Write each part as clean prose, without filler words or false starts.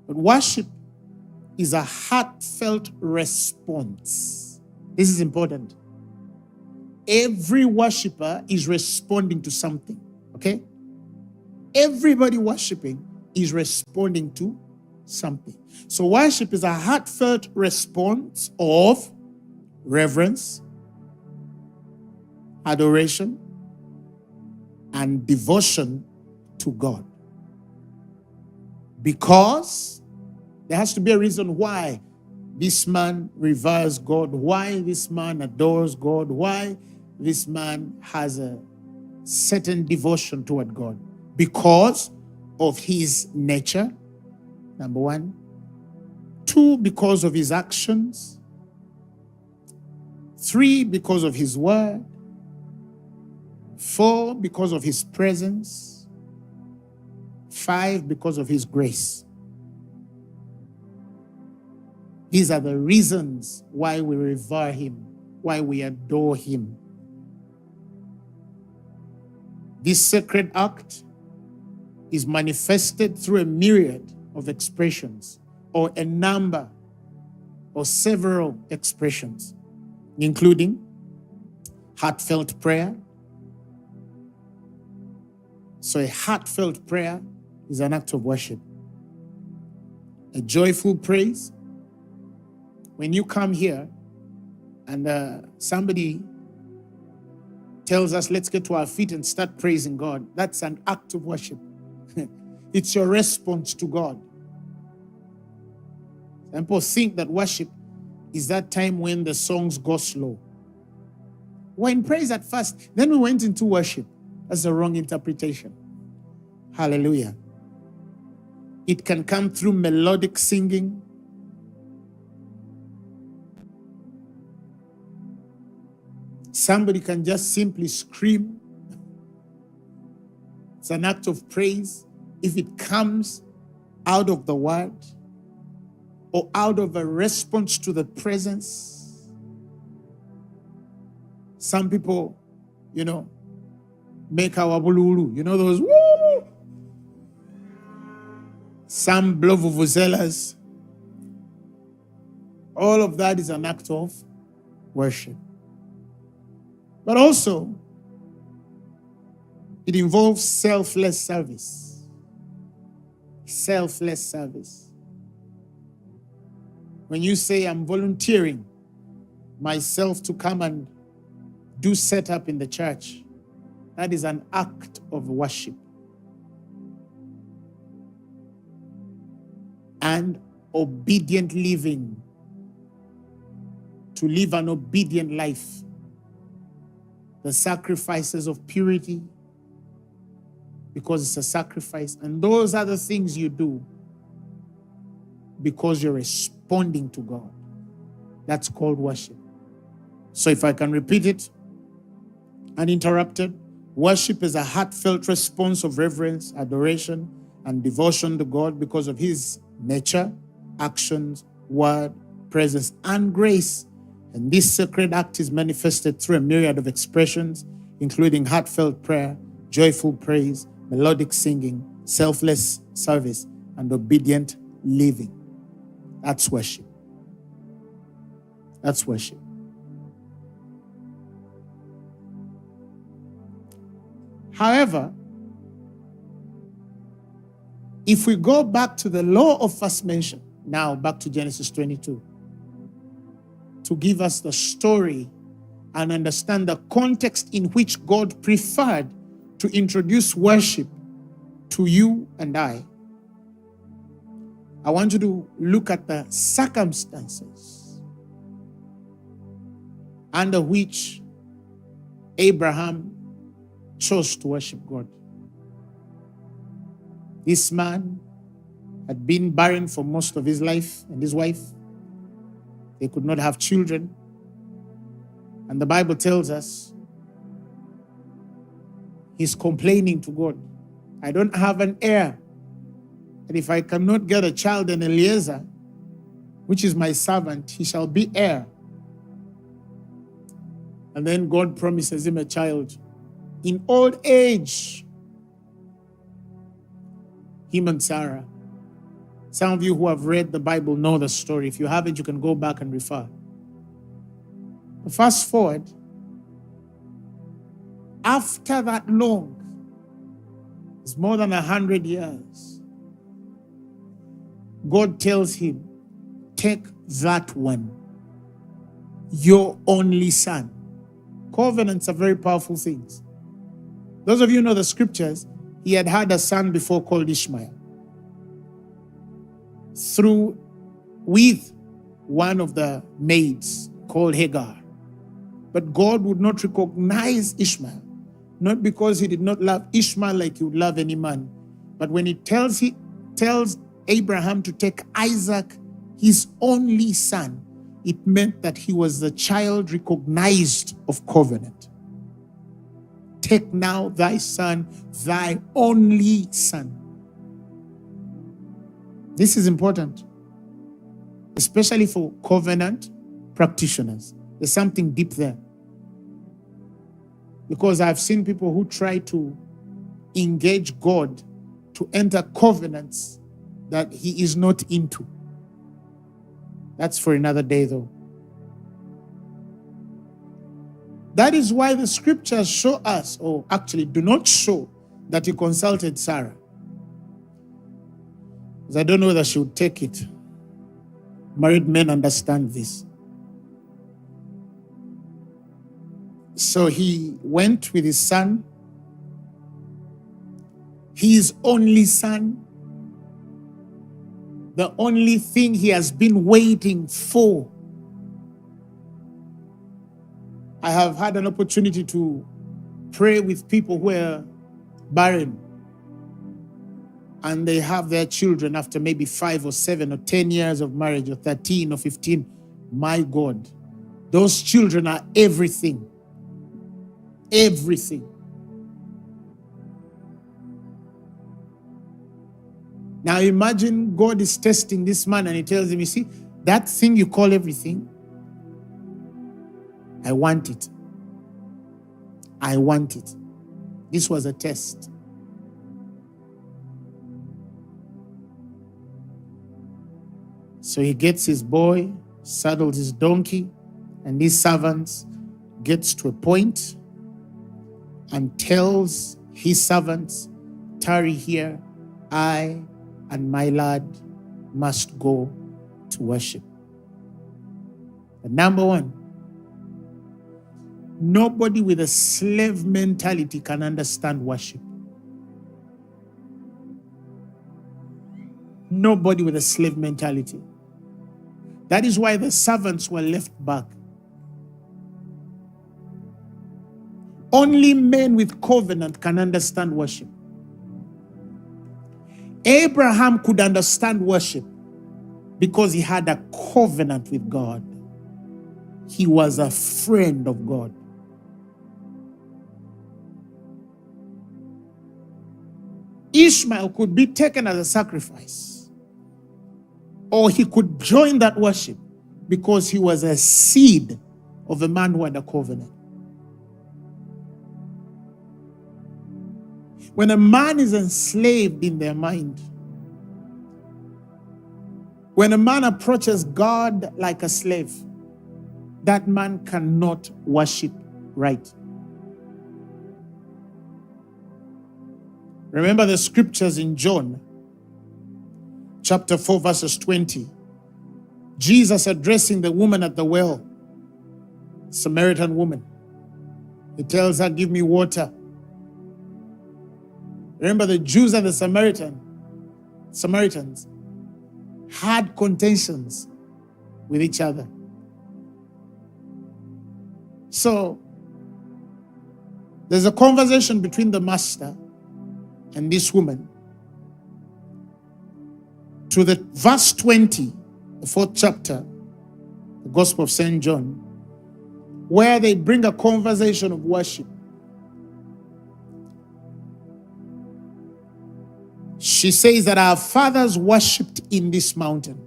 But worship is a heartfelt response. This is important. Every worshiper is responding to something, okay? Everybody worshiping is responding to something. So worship is a heartfelt response of reverence, adoration, and devotion to God. Because there has to be a reason why this man reveres God, why this man adores God, why this man has a certain devotion toward God. Because of his nature, number one. Two, because of his actions. Three, because of his word. Four, because of his presence. Five, because of his grace. These are the reasons why we revere him, why we adore him. This sacred act is manifested through a myriad of expressions, or a number or several expressions, including heartfelt prayer. So a heartfelt prayer is an act of worship. A joyful praise. When you come here and somebody tells us, let's get to our feet and start praising God, that's an act of worship. It's your response to God. Some people think that worship is that time when the songs go slow. We're in praise at first, then we went into worship. That's a wrong interpretation. Hallelujah. It can come through melodic singing. Somebody can just simply scream. It's an act of praise if it comes out of the word or out of a response to the presence. Some people, make our bululu. Those woo. Some blow vuvuzelas. All of that is an act of worship. But also, it involves selfless service. Selfless service. When you say, I'm volunteering myself to come and do setup in the church, that is an act of worship. And obedient living. To live an obedient life. The sacrifices of purity, because it's a sacrifice. And those are the things you do because you're responding to God. That's called worship. So if I can repeat it uninterrupted, worship is a heartfelt response of reverence, adoration, and devotion to God because of his nature, actions, word, presence, and grace. And this sacred act is manifested through a myriad of expressions, including heartfelt prayer, joyful praise, melodic singing, selfless service, and obedient living. That's worship. That's worship. However, if we go back to the law of first mention, now back to Genesis 22, to give us the story and understand the context in which God preferred to introduce worship to you and I want you to look at the circumstances under which Abraham chose to worship God. This man had been barren for most of his life, and his wife. They could not have children. And the Bible tells us he's complaining to God. I don't have an heir. And if I cannot get a child in Eliezer, which is my servant, he shall be heir. And then God promises him a child. In old age, him and Sarah Some of you who have read the Bible know the story. If you haven't, you can go back and refer. But fast forward, after that long, it's more than 100 years, God tells him, take that one, your only son. Covenants are very powerful things. Those of you who know the scriptures, he had a son before called Ishmael. With one of the maids called Hagar. But God would not recognize Ishmael, not because he did not love Ishmael like he would love any man, but when he tells Abraham to take Isaac, his only son, it meant that he was the child recognized of covenant. Take now thy son, thy only son. This is important, especially for covenant practitioners. There's something deep there. Because I've seen people who try to engage God to enter covenants that he is not into. That's for another day, though. That is why the scriptures show us, or actually do not show, that he consulted Sarah. Because I don't know whether she would take it. Married men understand this. So he went with his son, his only son, the only thing he has been waiting for. I have had an opportunity to pray with people who are barren and they have their children after maybe 5 or 7 or 10 years of marriage, or 13 or 15. My God, those children are everything. Everything. Now imagine God is testing this man and he tells him, you see, that thing you call everything, I want it. I want it. This was a test. So he gets his boy, saddles his donkey, and his servants, gets to a point and tells his servants, tarry here, I and my lad must go to worship. But number one, nobody with a slave mentality can understand worship. Nobody with a slave mentality. That is why the servants were left back. Only men with covenant can understand worship. Abraham could understand worship because he had a covenant with God. He was a friend of God. Ishmael could be taken as a sacrifice, or he could join that worship because he was a seed of a man who had a covenant. When a man is enslaved in their mind, when a man approaches God like a slave, that man cannot worship right. Remember the scriptures in John chapter 4 verses 20. Jesus addressing the woman at the well, Samaritan woman. He tells her, give me water. Remember, the Jews and the Samaritans had contentions with each other. So there's a conversation between the master and this woman. To the verse 20, the 4th chapter, the Gospel of St. John, where they bring a conversation of worship. She says that our fathers worshipped in this mountain.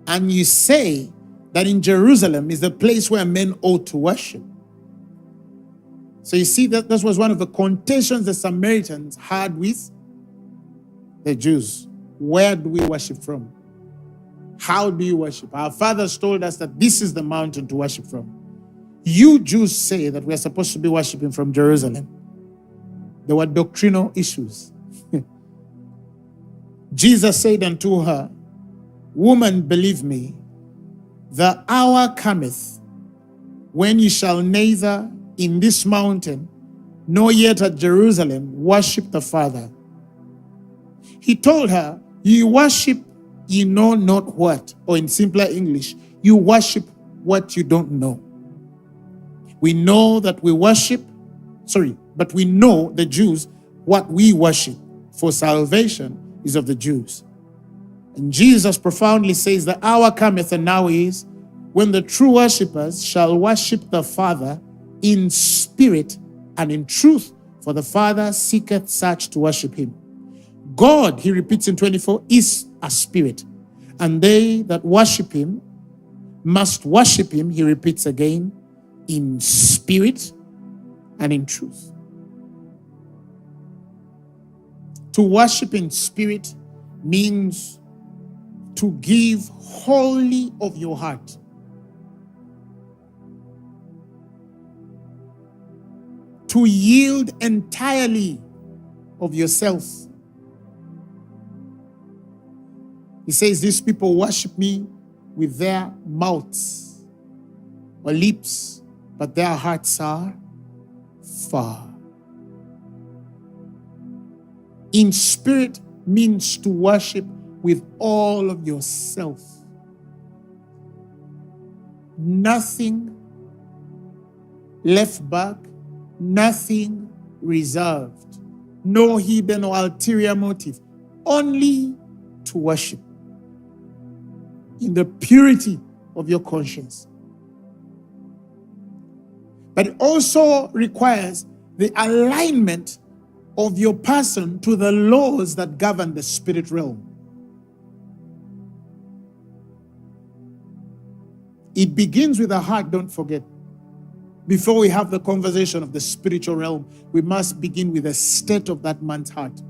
And you say that in Jerusalem is the place where men ought to worship. So you see that this was one of the contentions the Samaritans had with the Jews. Where do we worship from? How do you worship? Our fathers told us that this is the mountain to worship from. You Jews say that we are supposed to be worshiping from Jerusalem. There were doctrinal issues. Jesus said unto her, Woman, believe me, the hour cometh when ye shall neither in this mountain nor yet at Jerusalem worship the Father. He told her, ye worship ye know not what, or in simpler English, you worship what you don't know. We know that we worship, but we know, the Jews, what we worship, for salvation is of the Jews. And Jesus profoundly says, the hour cometh and now is, when the true worshippers shall worship the Father in spirit and in truth, for the Father seeketh such to worship him. God, he repeats in 24, is a spirit, and they that worship him must worship him, he repeats again, in spirit and in truth. To worship in spirit means to give wholly of your heart. To yield entirely of yourself. He says, these people worship me with their mouths or lips, but their hearts are far. In spirit means to worship with all of yourself. Nothing left back, nothing reserved, no hidden or ulterior motive, only to worship in the purity of your conscience. But it also requires the alignment of your person to the laws that govern the spirit realm. It begins with the heart, don't forget. Before we have the conversation of the spiritual realm, we must begin with the state of that man's heart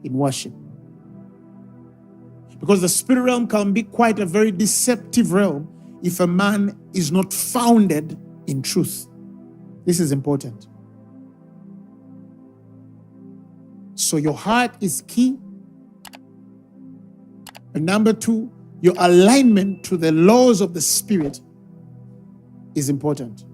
in worship. Because the spirit realm can be quite a very deceptive realm if a man is not founded in truth. This is important. So your heart is key. And number two, your alignment to the laws of the spirit is important.